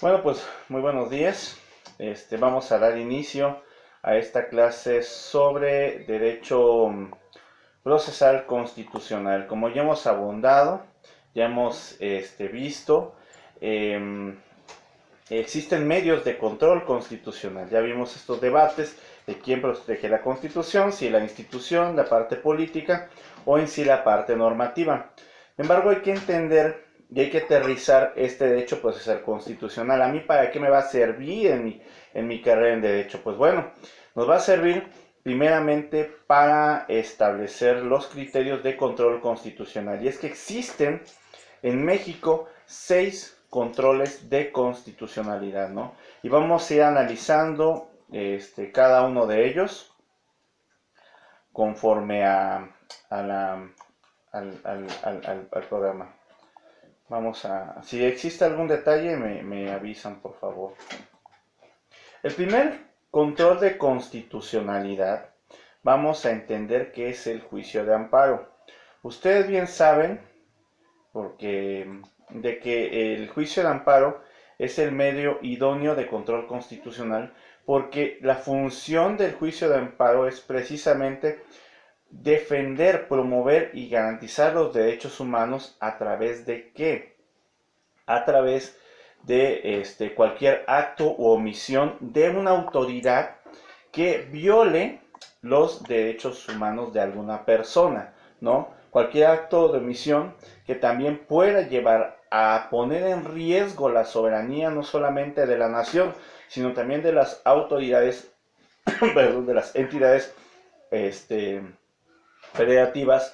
Bueno, pues muy buenos días. Vamos a dar inicio a esta clase sobre derecho procesal constitucional. Como ya hemos abundado, ya hemos visto, eh, existen medios de control constitucional. Ya vimos estos debates de quién protege la Constitución, si la institución, la parte política o en sí la parte normativa. Sin embargo, hay que entender y hay que aterrizar este derecho procesal constitucional. ¿A mí para qué me va a servir en mi carrera en derecho? Pues bueno, nos va a servir primeramente para establecer los criterios de control constitucional. Y es que existen en México 6 controles de constitucionalidad, ¿no? Y vamos a ir analizando cada uno de ellos conforme al programa. Si existe algún detalle, me avisan, por favor. El primer control de constitucionalidad, vamos a entender que es el juicio de amparo. Ustedes bien saben, de que el juicio de amparo es el medio idóneo de control constitucional, porque la función del juicio de amparo es precisamente defender, promover y garantizar los derechos humanos a través de ¿qué? A través de cualquier acto u omisión de una autoridad que viole los derechos humanos de alguna persona, ¿no? Cualquier acto de omisión que también pueda llevar a poner en riesgo la soberanía no solamente de la nación, sino también de las autoridades, perdón, de las entidades federativas,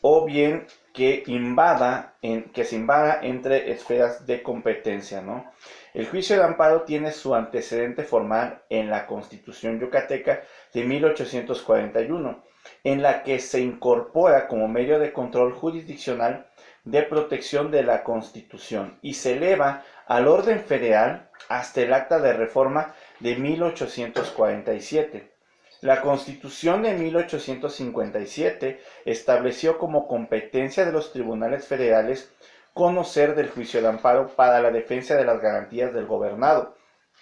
o bien que se invada entre esferas de competencia, ¿no? El juicio de amparo tiene su antecedente formal en la Constitución yucateca de 1841, en la que se incorpora como medio de control jurisdiccional de protección de la Constitución y se eleva al orden federal hasta el Acta de Reforma de 1847. La Constitución de 1857 estableció como competencia de los tribunales federales conocer del juicio de amparo para la defensa de las garantías del gobernado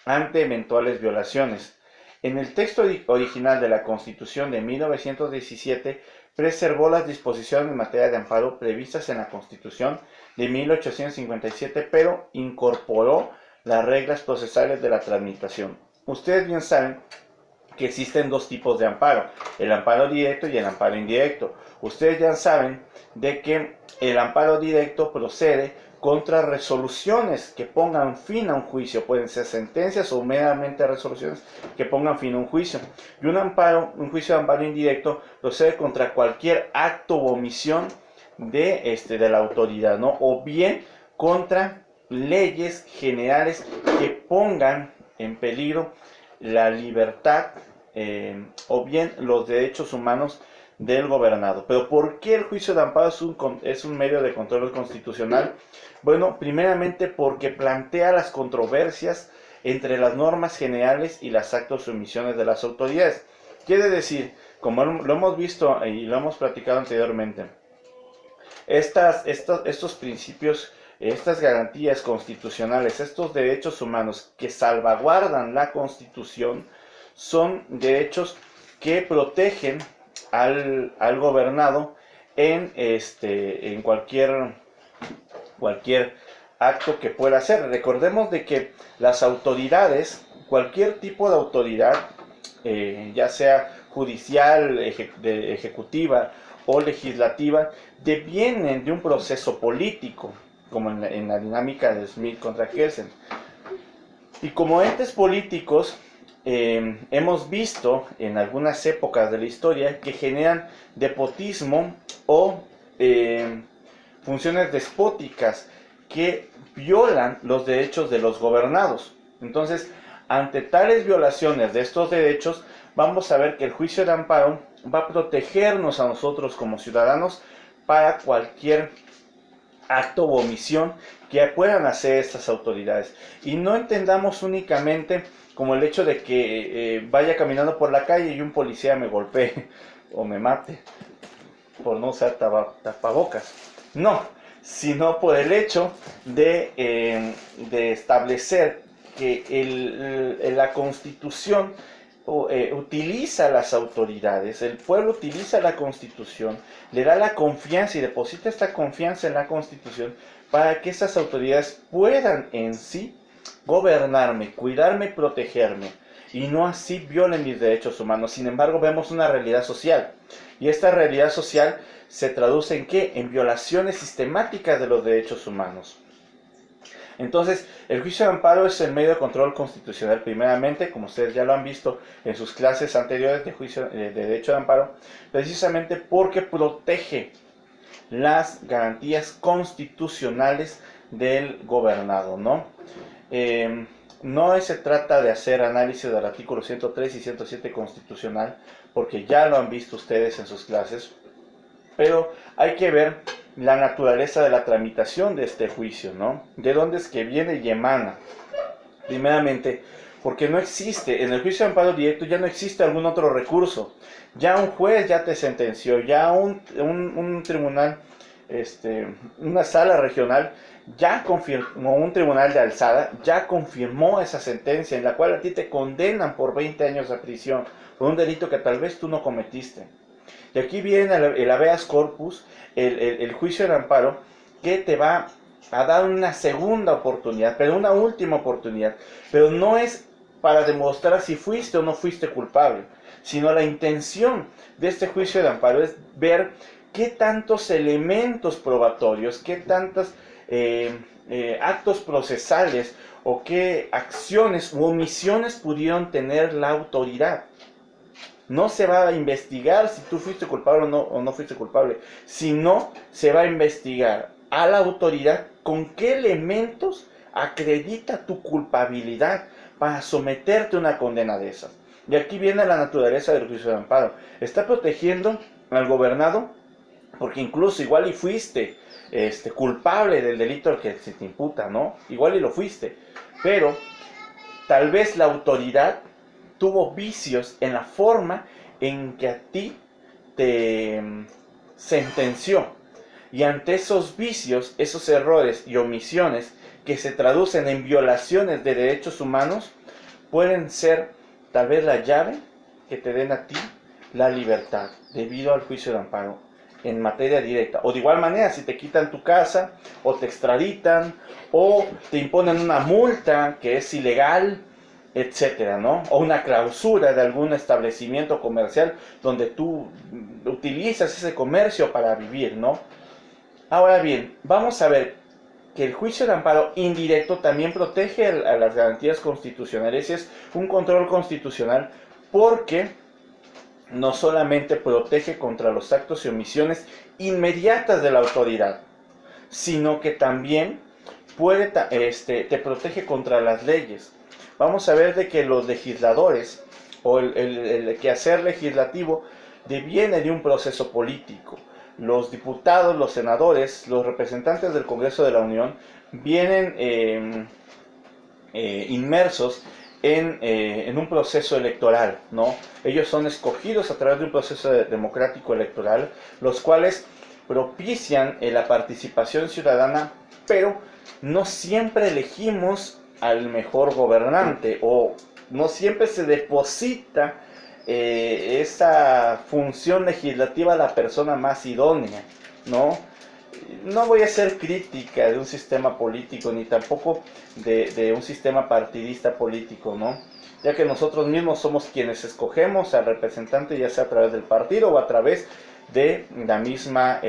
ante eventuales violaciones. En el texto original de la Constitución de 1917 preservó las disposiciones en materia de amparo previstas en la Constitución de 1857, pero incorporó las reglas procesales de la tramitación. Ustedes bien saben que existen dos tipos de amparo, el amparo directo y el amparo indirecto. Ustedes ya saben de que el amparo directo procede contra resoluciones que pongan fin a un juicio, pueden ser sentencias o meramente resoluciones que pongan fin a un juicio. Y un juicio de amparo indirecto procede contra cualquier acto o omisión de la autoridad, ¿no? O bien contra leyes generales que pongan en peligro la libertad o bien los derechos humanos del gobernado. Pero ¿por qué el juicio de amparo es un medio de control constitucional? Bueno, primeramente porque plantea las controversias entre las normas generales y las actos o omisiones de las autoridades. Quiere decir, como lo hemos visto y lo hemos platicado anteriormente, estos principios, estas garantías constitucionales, estos derechos humanos que salvaguardan la Constitución, son derechos que protegen al gobernado en cualquier acto que pueda hacer. Recordemos de que las autoridades, cualquier tipo de autoridad, ya sea judicial, ejecutiva o legislativa, devienen de un proceso político, como en la dinámica de Smith contra Kelsen. Y como entes políticos, hemos visto en algunas épocas de la historia que generan despotismo o funciones despóticas que violan los derechos de los gobernados. Entonces, ante tales violaciones de estos derechos, vamos a ver que el juicio de amparo va a protegernos a nosotros como ciudadanos para cualquier acto o omisión que puedan hacer estas autoridades. Y no entendamos únicamente como el hecho de que vaya caminando por la calle y un policía me golpee o me mate por no usar tapabocas. No, sino por el hecho de establecer que la Constitución utiliza las autoridades, el pueblo utiliza la Constitución, le da la confianza y deposita esta confianza en la Constitución para que esas autoridades puedan en sí gobernarme, cuidarme y protegerme, y no así violen mis derechos humanos. Sin embargo, vemos una realidad social, y esta realidad social se traduce en ¿qué? En violaciones sistemáticas de los derechos humanos. Entonces, el juicio de amparo es el medio de control constitucional, primeramente, como ustedes ya lo han visto en sus clases anteriores de derecho de amparo, precisamente porque protege las garantías constitucionales del gobernado, ¿no? No se trata de hacer análisis del artículo 103 y 107 constitucional, porque ya lo han visto ustedes en sus clases, pero hay que ver la naturaleza de la tramitación de este juicio, ¿no? De dónde es que viene y emana. Primeramente, porque no existe, en el juicio de amparo directo ya no existe algún otro recurso. Ya un juez ya te sentenció, ya un tribunal, una sala regional ya confirmó, un tribunal de alzada ya confirmó esa sentencia en la cual a ti te condenan por 20 años de prisión por un delito que tal vez tú no cometiste. Y aquí viene el habeas corpus, el juicio de amparo, que te va a dar una segunda oportunidad, pero una última oportunidad. Pero no es para demostrar si fuiste o no fuiste culpable, sino la intención de este juicio de amparo es ver qué tantos elementos probatorios, qué tantos actos procesales o qué acciones u omisiones pudieron tener la autoridad. No se va a investigar si tú fuiste culpable o no fuiste culpable, sino se va a investigar a la autoridad con qué elementos acredita tu culpabilidad para someterte a una condena de esas. Y aquí viene la naturaleza del juicio de amparo. Está protegiendo al gobernado porque incluso igual y fuiste culpable del delito al que se te imputa, ¿no? Igual y lo fuiste, pero tal vez la autoridad tuvo vicios en la forma en que a ti te sentenció. Y ante esos vicios, esos errores y omisiones que se traducen en violaciones de derechos humanos, pueden ser tal vez la llave que te den a ti la libertad debido al juicio de amparo en materia directa. O de igual manera, si te quitan tu casa, o te extraditan, o te imponen una multa que es ilegal, etcétera, ¿no? O una clausura de algún establecimiento comercial donde tú utilizas ese comercio para vivir, ¿no? Ahora bien, vamos a ver que el juicio de amparo indirecto también protege a las garantías constitucionales, y es un control constitucional porque no solamente protege contra los actos y omisiones inmediatas de la autoridad, sino que también te protege contra las leyes. Vamos a ver de que los legisladores o el quehacer legislativo deviene de un proceso político. Los diputados, los senadores, los representantes del Congreso de la Unión vienen inmersos en un proceso electoral, ¿no? Ellos son escogidos a través de un proceso democrático electoral, los cuales propician la participación ciudadana, pero no siempre elegimos al mejor gobernante, o no siempre se deposita esa función legislativa a la persona más idónea, ¿no? No voy a hacer crítica de un sistema político, ni tampoco de un sistema partidista político, ¿no? Ya que nosotros mismos somos quienes escogemos al representante, ya sea a través del partido o a través de la misma,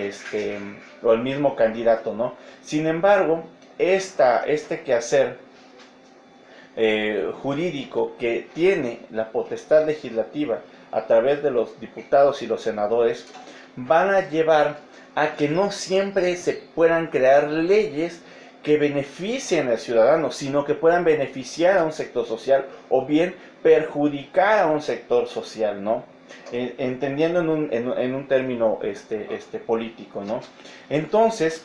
o el mismo candidato, ¿no? Sin embargo, este quehacer jurídico que tiene la potestad legislativa a través de los diputados y los senadores, van a llevar a que no siempre se puedan crear leyes que beneficien al ciudadano, sino que puedan beneficiar a un sector social o bien perjudicar a un sector social, ¿no? Entendiendo en un término político, ¿no? Entonces,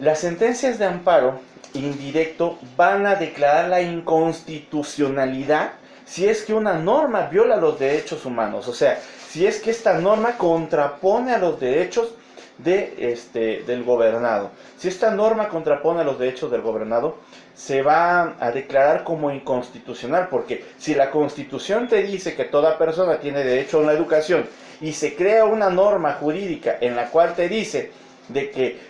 las sentencias de amparo indirecto van a declarar la inconstitucionalidad si es que una norma viola los derechos humanos, o sea, si es que esta norma contrapone a los derechos del gobernado. Si esta norma contrapone los derechos del gobernado, se va a declarar como inconstitucional, porque si la Constitución te dice que toda persona tiene derecho a una educación y se crea una norma jurídica en la cual te dice de que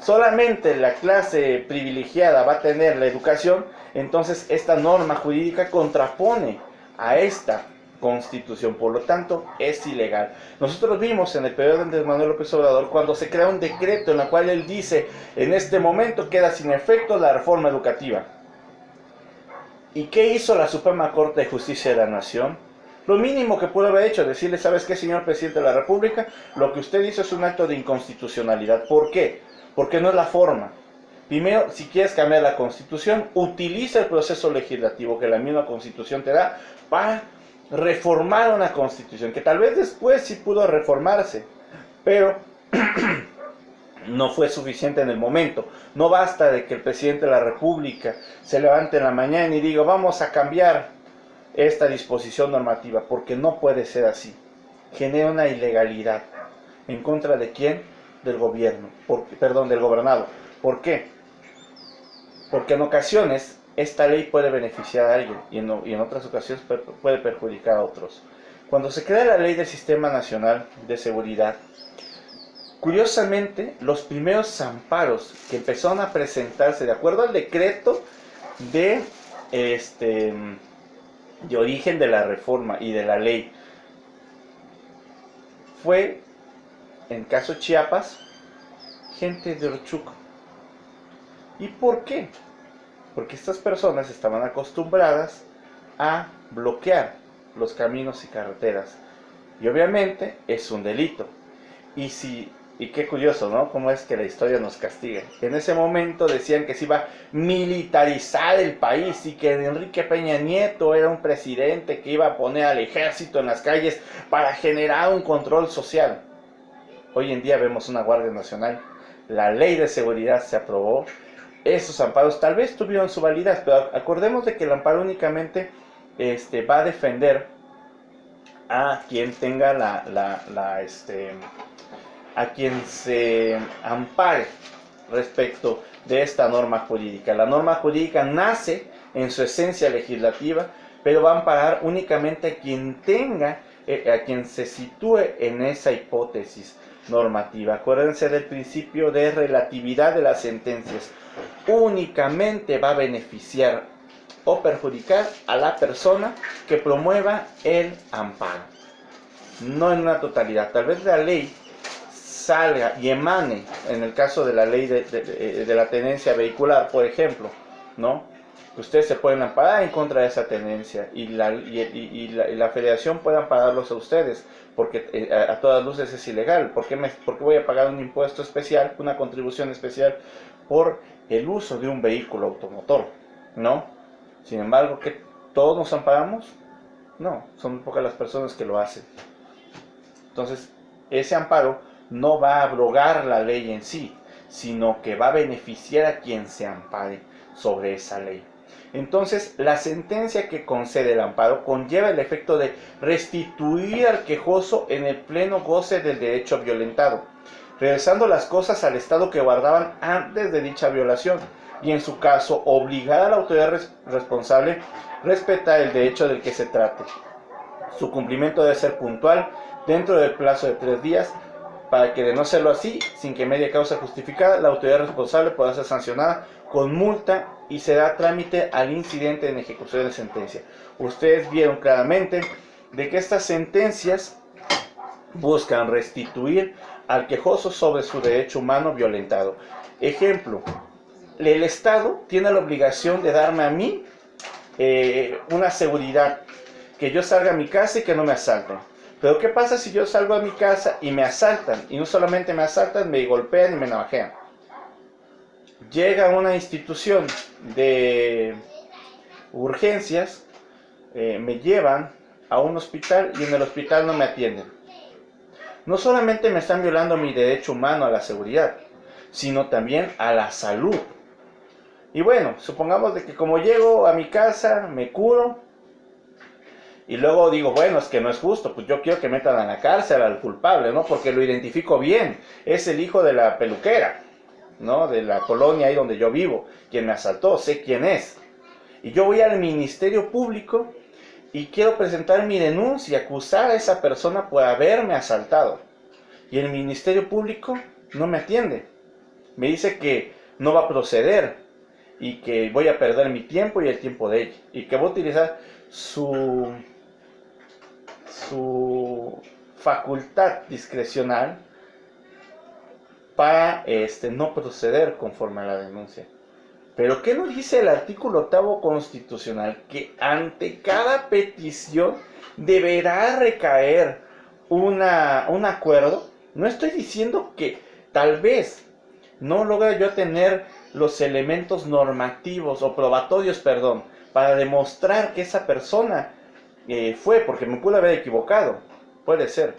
solamente la clase privilegiada va a tener la educación, entonces esta norma jurídica contrapone a esta Constitución, por lo tanto es ilegal. Nosotros vimos en el periodo de Andrés Manuel López Obrador cuando se crea un decreto en el cual él dice: en este momento queda sin efecto la reforma educativa. ¿Y qué hizo la Suprema Corte de Justicia de la Nación? Lo mínimo que pudo haber hecho, decirle: ¿sabes qué, señor presidente de la República? Lo que usted hizo es un acto de inconstitucionalidad. ¿Por qué? Porque no es la forma. Primero, si quieres cambiar la Constitución, utiliza el proceso legislativo que la misma Constitución te da para reformar una Constitución, que tal vez después sí pudo reformarse, pero no fue suficiente en el momento. No basta de que el presidente de la República se levante en la mañana y diga: vamos a cambiar esta disposición normativa, porque no puede ser así. Genera una ilegalidad. ¿En contra de quién? Del gobierno, del gobernado. ¿Por qué? Porque en ocasiones esta ley puede beneficiar a alguien y en otras ocasiones puede perjudicar a otros. Cuando se crea la Ley del Sistema Nacional de Seguridad, curiosamente, los primeros amparos que empezaron a presentarse de acuerdo al decreto de origen de la reforma y de la ley, fue, en caso Chiapas, gente de Orchuco. ¿Y por qué? Porque estas personas estaban acostumbradas a bloquear los caminos y carreteras. Y obviamente es un delito. Y qué curioso, ¿no? Cómo es que la historia nos castiga. En ese momento decían que se iba a militarizar el país y que Enrique Peña Nieto era un presidente que iba a poner al ejército en las calles para generar un control social. Hoy en día vemos una Guardia Nacional. La ley de seguridad se aprobó. Esos amparos tal vez tuvieron su validez, pero acordemos de que el amparo únicamente va a defender a quien tenga a quien se ampare respecto de esta norma jurídica. La norma jurídica nace en su esencia legislativa, pero va a amparar únicamente a quien tenga, a quien se sitúe en esa hipótesis normativa. Acuérdense del principio de relatividad de las sentencias. Únicamente va a beneficiar o perjudicar a la persona que promueva el amparo, no en una totalidad. Tal vez la ley salga y emane, en el caso de la ley de la tenencia vehicular, por ejemplo, ¿no? Ustedes se pueden amparar en contra de esa tenencia y la federación puede ampararlos a ustedes, porque a todas luces es ilegal. ¿Por qué voy a pagar un impuesto especial, una contribución especial por el uso de un vehículo automotor? ¿No? Sin embargo, ¿que todos nos amparamos? No, son pocas las personas que lo hacen. Entonces, ese amparo no va a abrogar la ley en sí, sino que va a beneficiar a quien se ampare sobre esa ley. Entonces, la sentencia que concede el amparo conlleva el efecto de restituir al quejoso en el pleno goce del derecho violentado, regresando las cosas al estado que guardaban antes de dicha violación, y en su caso, obligar a la autoridad responsable a respetar el derecho del que se trate. Su cumplimiento debe ser puntual, dentro del plazo de 3 días, para que, de no serlo así, sin que medie causa justificada, la autoridad responsable podrá ser sancionada con multa y se da trámite al incidente en ejecución de sentencia. Ustedes vieron claramente de que estas sentencias buscan restituir al quejoso sobre su derecho humano violentado. Ejemplo, el Estado tiene la obligación de darme a mí una seguridad, que yo salga a mi casa y que no me asalten. Pero ¿qué pasa si yo salgo a mi casa y me asaltan? Y no solamente me asaltan, me golpean y me navajean. Llega una institución de urgencias, me llevan a un hospital y en el hospital no me atienden. No solamente me están violando mi derecho humano a la seguridad, sino también a la salud. Y bueno, supongamos de que como llego a mi casa, me curo Y luego digo, bueno, es que no es justo, pues yo quiero que metan a la cárcel al culpable, ¿no? Porque lo identifico bien, es el hijo de la peluquera, ¿no? De la colonia ahí donde yo vivo, quien me asaltó, sé quién es. Y yo voy al Ministerio Público y quiero presentar mi denuncia, acusar a esa persona por haberme asaltado. Y el Ministerio Público no me atiende. Me dice que no va a proceder y que voy a perder mi tiempo y el tiempo de ella. Y que voy a utilizar su facultad discrecional para no proceder conforme a la denuncia. Pero ¿qué nos dice el artículo 8 constitucional? Que ante cada petición deberá recaer un acuerdo. No estoy diciendo que tal vez no logre yo tener los elementos normativos o probatorios, perdón, para demostrar que esa persona fue, porque me pude haber equivocado, puede ser.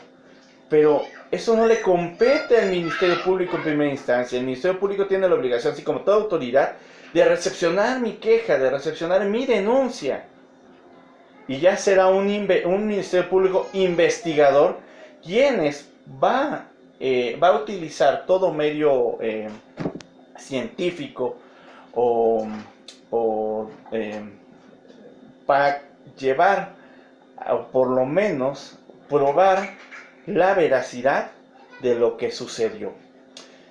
Pero eso no le compete al Ministerio Público en primera instancia. El Ministerio Público tiene la obligación, así como toda autoridad, de recepcionar mi queja, de recepcionar mi denuncia. Y ya será un Ministerio Público investigador quienes va a utilizar todo medio científico o para llevar, o por lo menos probar la veracidad de lo que sucedió.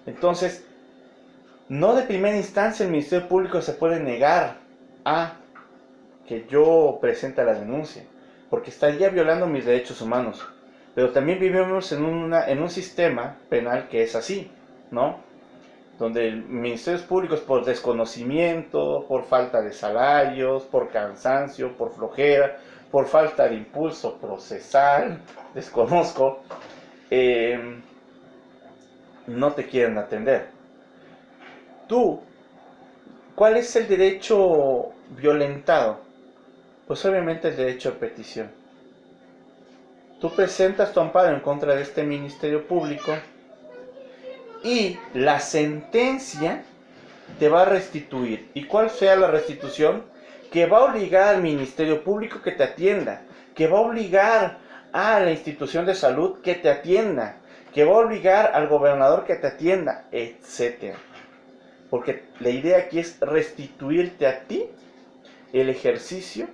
Entonces, no de primera instancia el Ministerio Público se puede negar a que yo presente la denuncia, porque estaría violando mis derechos humanos. Pero también vivimos en un sistema penal que es así, ¿no? Donde el Ministerios Públicos, por desconocimiento, por falta de salarios, por cansancio, por flojera, por falta de impulso procesal, desconozco, no te quieren atender. Tú, ¿cuál es el derecho violentado? Pues obviamente el derecho de petición. Tú presentas tu amparo en contra de este Ministerio Público y la sentencia te va a restituir. ¿Y cuál sea la restitución? Que va a obligar al Ministerio Público que te atienda, que va a obligar a la institución de salud que te atienda, que va a obligar al gobernador que te atienda, etc. Porque la idea aquí es restituirte a ti el ejercicio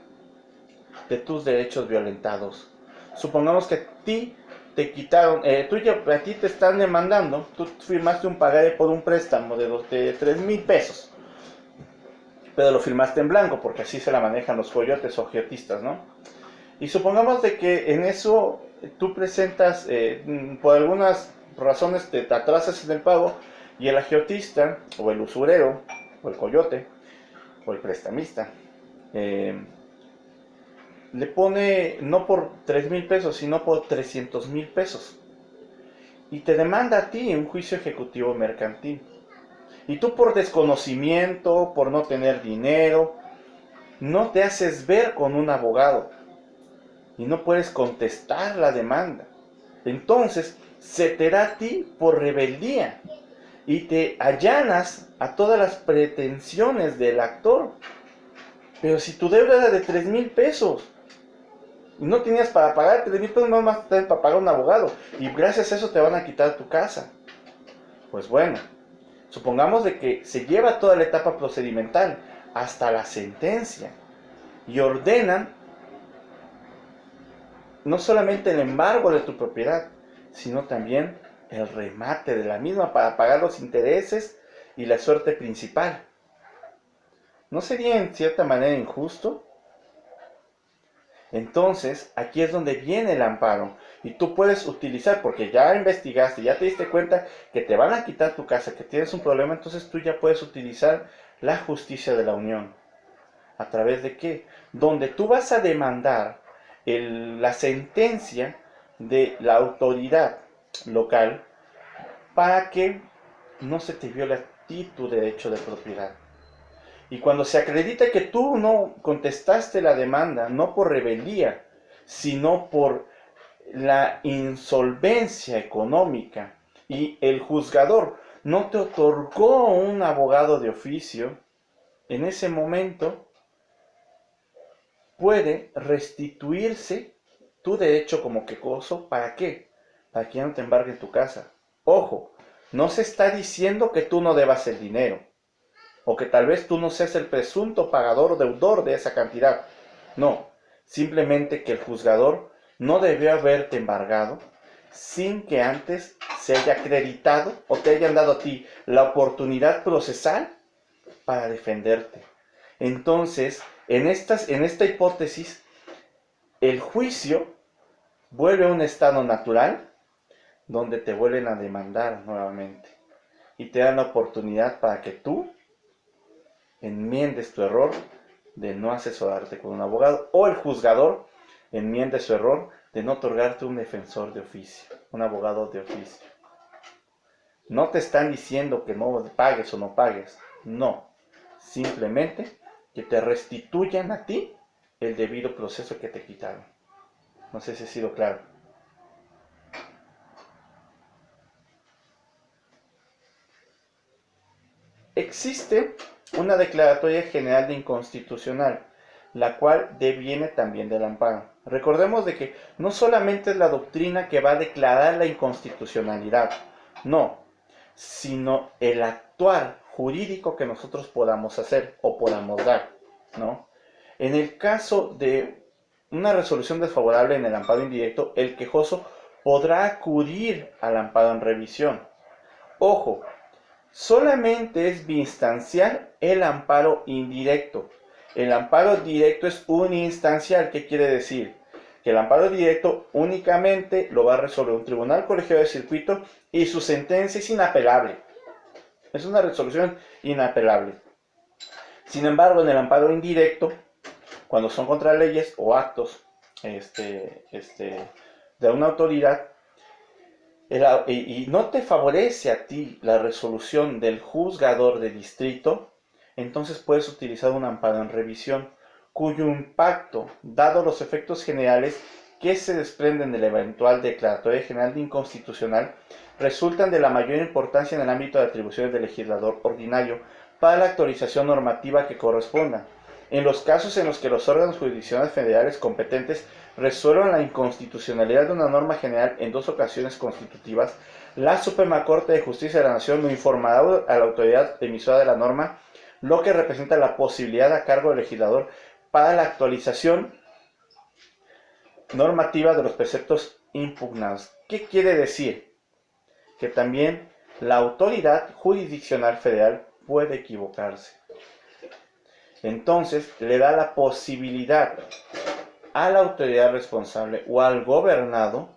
de tus derechos violentados. Supongamos que a ti te quitaron, a ti te están demandando, tú firmaste un pagaré por un préstamo de 3,000 pesos, pero lo firmaste en blanco, porque así se la manejan los coyotes o agiotistas, ¿no? Y supongamos de que en eso tú presentas, por algunas razones te atrasas en el pago, y el agiotista, o el usurero, o el coyote, o el prestamista, le pone no por 3,000 pesos, sino por 300,000 pesos. Y te demanda a ti un juicio ejecutivo mercantil. Y tú, por desconocimiento, por no tener dinero, no te haces ver con un abogado. Y no puedes contestar la demanda. Entonces, se te da a ti por rebeldía. Y te allanas a todas las pretensiones del actor. Pero si tu deuda era de 3,000 pesos, y no tenías para pagar 3,000 pesos, no más para pagar un abogado, y gracias a eso te van a quitar tu casa. Pues bueno, supongamos de que se lleva toda la etapa procedimental hasta la sentencia, y ordenan no solamente el embargo de tu propiedad, sino también el remate de la misma para pagar los intereses y la suerte principal. ¿No sería en cierta manera injusto? Entonces, aquí es donde viene el amparo. Y tú puedes utilizar, porque ya investigaste, ya te diste cuenta que te van a quitar tu casa, que tienes un problema, entonces tú ya puedes utilizar la justicia de la unión. ¿A través de qué? Donde tú vas a demandar la sentencia de la autoridad local para que no se te viole a ti tu derecho de propiedad. Y cuando se acredita que tú no contestaste la demanda, no por rebeldía, sino por la insolvencia económica, y el juzgador no te otorgó un abogado de oficio, en ese momento puede restituirse tu derecho como quejoso. ¿Para qué? Para que ya no te embargue tu casa. Ojo, no se está diciendo que tú no debas el dinero, o que tal vez tú no seas el presunto pagador o deudor de esa cantidad. No, simplemente que el juzgador no debió haberte embargado sin que antes se haya acreditado o te hayan dado a ti la oportunidad procesal para defenderte. Entonces, en esta hipótesis, el juicio vuelve a un estado natural donde te vuelven a demandar nuevamente y te dan la oportunidad para que tú enmiendes tu error de no asesorarte con un abogado, o el juzgador enmiende su error de no otorgarte un defensor de oficio, un abogado de oficio. No te están diciendo que no pagues o no pagues, no, simplemente que te restituyan a ti el debido proceso que te quitaron. No sé si he sido claro. Existe una declaratoria general de inconstitucional, la cual deviene también del amparo. Recordemos de que no solamente es la doctrina que va a declarar la inconstitucionalidad, no, sino el actuar jurídico que nosotros podamos hacer o podamos dar, ¿no? En el caso de una resolución desfavorable en el amparo indirecto, el quejoso podrá acudir al amparo en revisión. Ojo, solamente es instancial el amparo indirecto. El amparo directo es uninstancial. ¿Qué quiere decir? Que el amparo directo únicamente lo va a resolver un tribunal colegiado de circuito y su sentencia es inapelable. Es una resolución inapelable. Sin embargo, en el amparo indirecto, cuando son contra leyes o actos de una autoridad, y no te favorece a ti la resolución del juzgador de distrito, entonces puedes utilizar un amparo en revisión, cuyo impacto, dado los efectos generales que se desprenden de la eventual declaratoria general de inconstitucional, resultan de la mayor importancia en el ámbito de atribuciones del legislador ordinario para la actualización normativa que corresponda. En los casos en los que los órganos jurisdiccionales federales competentes resuelvan la inconstitucionalidad de una norma general en 2 ocasiones constitutivas, la Suprema Corte de Justicia de la Nación lo informará a la autoridad emisora de la norma, lo que representa la posibilidad a cargo del legislador para la actualización normativa de los preceptos impugnados. ¿Qué quiere decir? Que también la autoridad jurisdiccional federal puede equivocarse. Entonces, le da la posibilidad a la autoridad responsable o al gobernado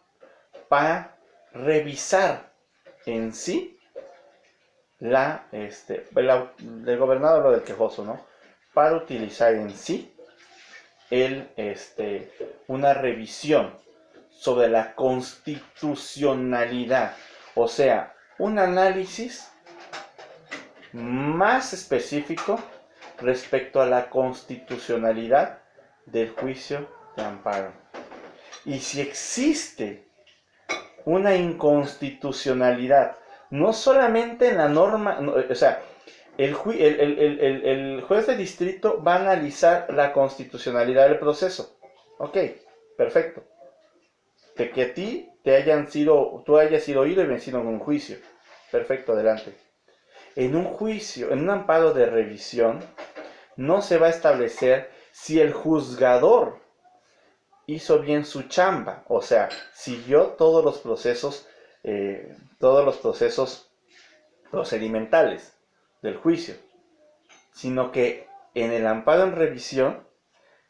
para revisar en sí el gobernado, lo del quejoso, ¿no? Para utilizar en sí una revisión sobre la constitucionalidad, o sea, un análisis más específico respecto a la constitucionalidad del juicio de amparo. Y si existe una inconstitucionalidad, no solamente en la norma, o sea, el juez de distrito va a analizar la constitucionalidad del proceso. Ok, perfecto. De que a ti tú hayas sido oído y vencido en un juicio. Perfecto, adelante. En un juicio, en un amparo de revisión, no se va a establecer si el juzgador hizo bien su chamba, o sea, siguió todos los procesos procedimentales del juicio, sino que en el amparo en revisión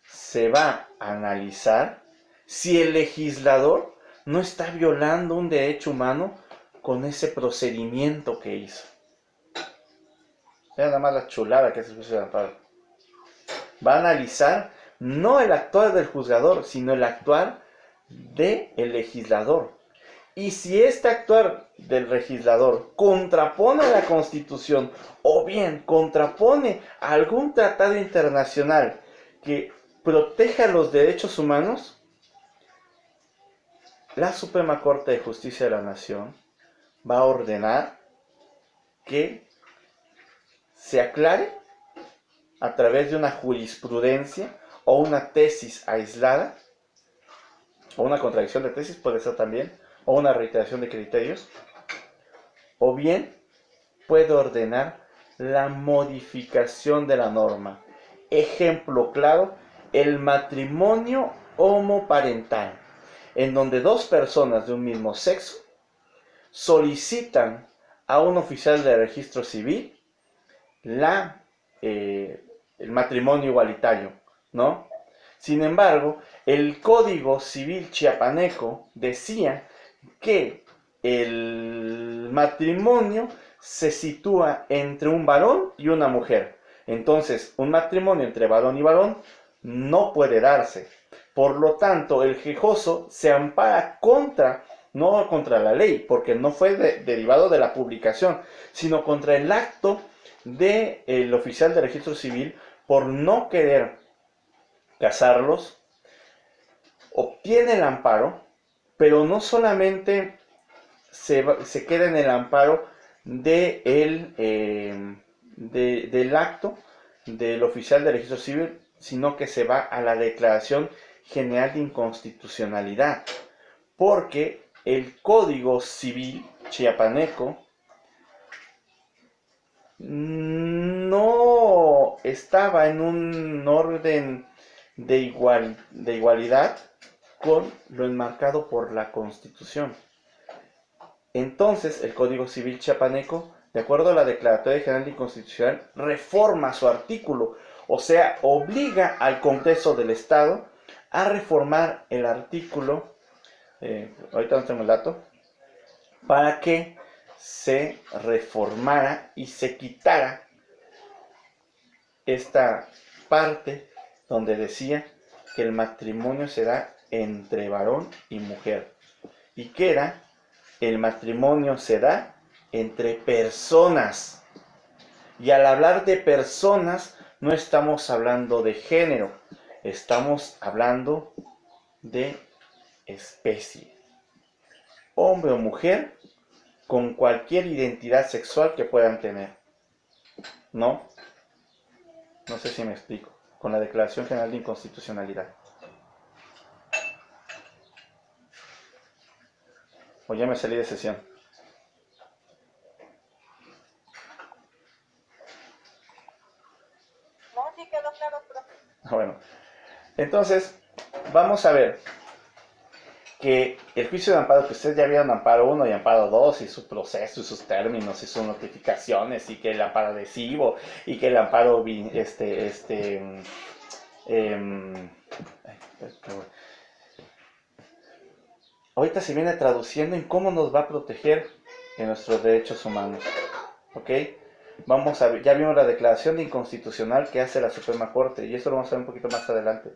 se va a analizar si el legislador no está violando un derecho humano con ese procedimiento que hizo. Vean nada más la chulada que es el juicio de amparo. Va a analizar no el actuar del juzgador, sino el actuar del legislador. Y si este actuar del legislador contrapone a la Constitución o bien contrapone a algún tratado internacional que proteja los derechos humanos, la Suprema Corte de Justicia de la Nación va a ordenar que se aclare a través de una jurisprudencia o una tesis aislada, o una contradicción de tesis puede ser también, o una reiteración de criterios, o bien puede ordenar la modificación de la norma. Ejemplo claro, el matrimonio homoparental, en donde dos personas de un mismo sexo solicitan a un oficial de registro civil el matrimonio igualitario, ¿no? Sin embargo, el Código Civil chiapaneco decía que el matrimonio se sitúa entre un varón y una mujer. Entonces, un matrimonio entre varón y varón no puede darse. Por lo tanto, el quejoso se ampara no contra la ley, porque no fue derivado de la publicación, sino contra el acto del oficial de registro civil por no querer casarlos. Obtiene el amparo, pero no solamente se queda en el amparo del acto del oficial de registro civil, sino que se va a la Declaración General de Inconstitucionalidad, porque el Código Civil chiapaneco no estaba en un orden de igualdad con lo enmarcado por la Constitución. Entonces, el Código Civil chiapaneco, de acuerdo a la Declaratoria General de Inconstitucional, reforma su artículo, o sea, obliga al Congreso del Estado a reformar el artículo, ahorita no tengo el dato, para que se reformara y se quitara esta parte donde decía que el matrimonio se da entre varón y mujer, y que era el matrimonio se da entre personas. Y al hablar de personas, no estamos hablando de género, estamos hablando de especie. Hombre o mujer, con cualquier identidad sexual que puedan tener. ¿No? No sé si me explico. Con la Declaración General de Inconstitucionalidad. O ya me salí de sesión. No, sí quedó claro, profe. Bueno, entonces vamos a ver que el juicio de amparo, que ustedes ya vieron amparo 1 y amparo 2 y su proceso y sus términos y sus notificaciones, y que el amparo adhesivo y que el amparo ahorita se viene traduciendo en cómo nos va a proteger en nuestros derechos humanos. ¿Ok? Vamos a ver, ya vimos la declaración de inconstitucional que hace la Suprema Corte, y eso lo vamos a ver un poquito más adelante.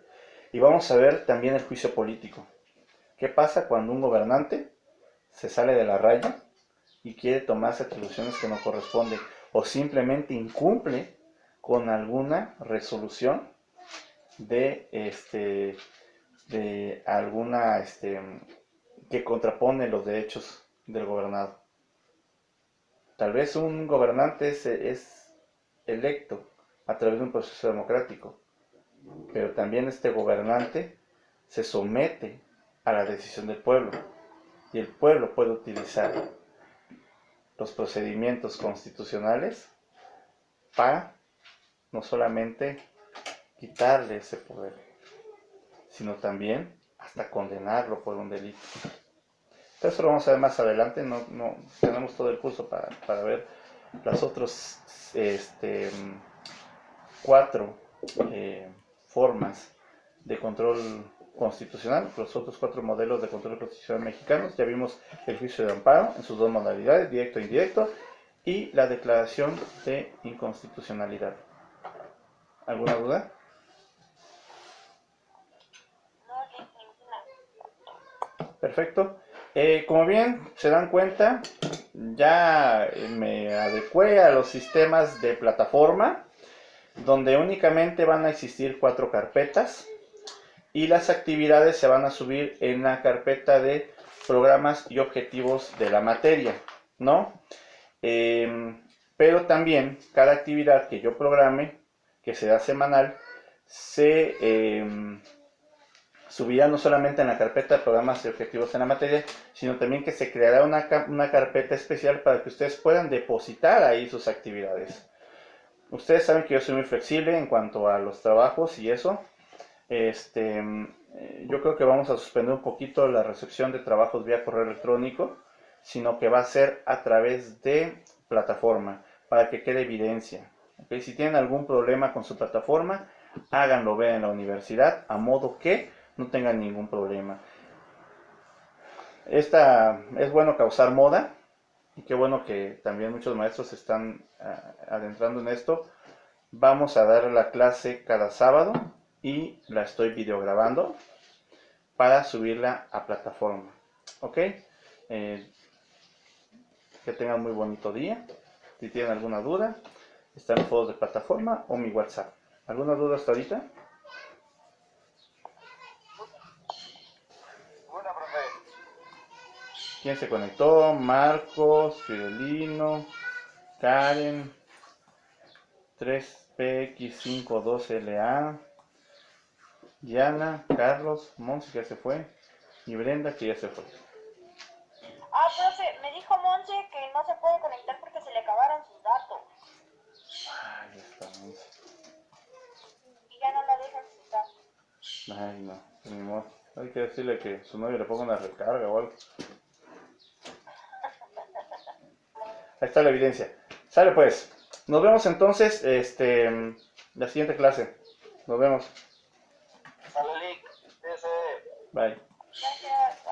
Y vamos a ver también el juicio político. ¿Qué pasa cuando un gobernante se sale de la raya y quiere tomarse atribuciones que no corresponden, o simplemente incumple con alguna resolución de alguna que contrapone los derechos del gobernado? Tal vez un gobernante es electo a través de un proceso democrático, pero también este gobernante se somete a la decisión del pueblo, y el pueblo puede utilizar los procedimientos constitucionales para no solamente quitarle ese poder, sino también hasta condenarlo por un delito. Eso lo vamos a ver más adelante, no tenemos todo el curso para ver las otras 4 formas de control constitucional, los otros 4 modelos de control constitucional mexicanos. Ya vimos el juicio de amparo en sus 2 modalidades, directo e indirecto, y la declaración de inconstitucionalidad. ¿Alguna duda? Perfecto. Como bien se dan cuenta, ya me adecué a los sistemas de plataforma, donde únicamente van a existir 4 carpetas, y las actividades se van a subir en la carpeta de programas y objetivos de la materia, ¿no? Pero también cada actividad que yo programe, que será semanal, se subirá no solamente en la carpeta de programas y objetivos en la materia, sino también que se creará una carpeta especial para que ustedes puedan depositar ahí sus actividades. Ustedes saben que yo soy muy flexible en cuanto a los trabajos y eso. Yo creo que vamos a suspender un poquito la recepción de trabajos vía correo electrónico, sino que va a ser a través de plataforma, para que quede evidencia. ¿Okay? Si tienen algún problema con su plataforma, háganlo ver en la universidad, a modo que no tengan ningún problema. Es bueno causar moda, y qué bueno que también muchos maestros se están adentrando en esto. Vamos a dar la clase cada sábado y la estoy videograbando para subirla a plataforma. ¿Ok? Que tengan muy bonito día. Si tienen alguna duda, están los foros de plataforma o mi WhatsApp. ¿Alguna duda hasta ahorita? Una, profe. ¿Quién se conectó? Marcos, Fidelino, Karen, 3PX52LA, Diana, Carlos, Monse que ya se fue y Brenda que ya se fue. Ah, profe, me dijo Monse que no se puede conectar porque se le acabaron sus datos. Ay, está Monse. Y ya no la dejan citar. Ay, no, ni modo. Hay que decirle que su novio le ponga una recarga o algo. Ahí está la evidencia. Sale pues. Nos vemos entonces la siguiente clase. Nos vemos. Sale link. Bye. Gracias.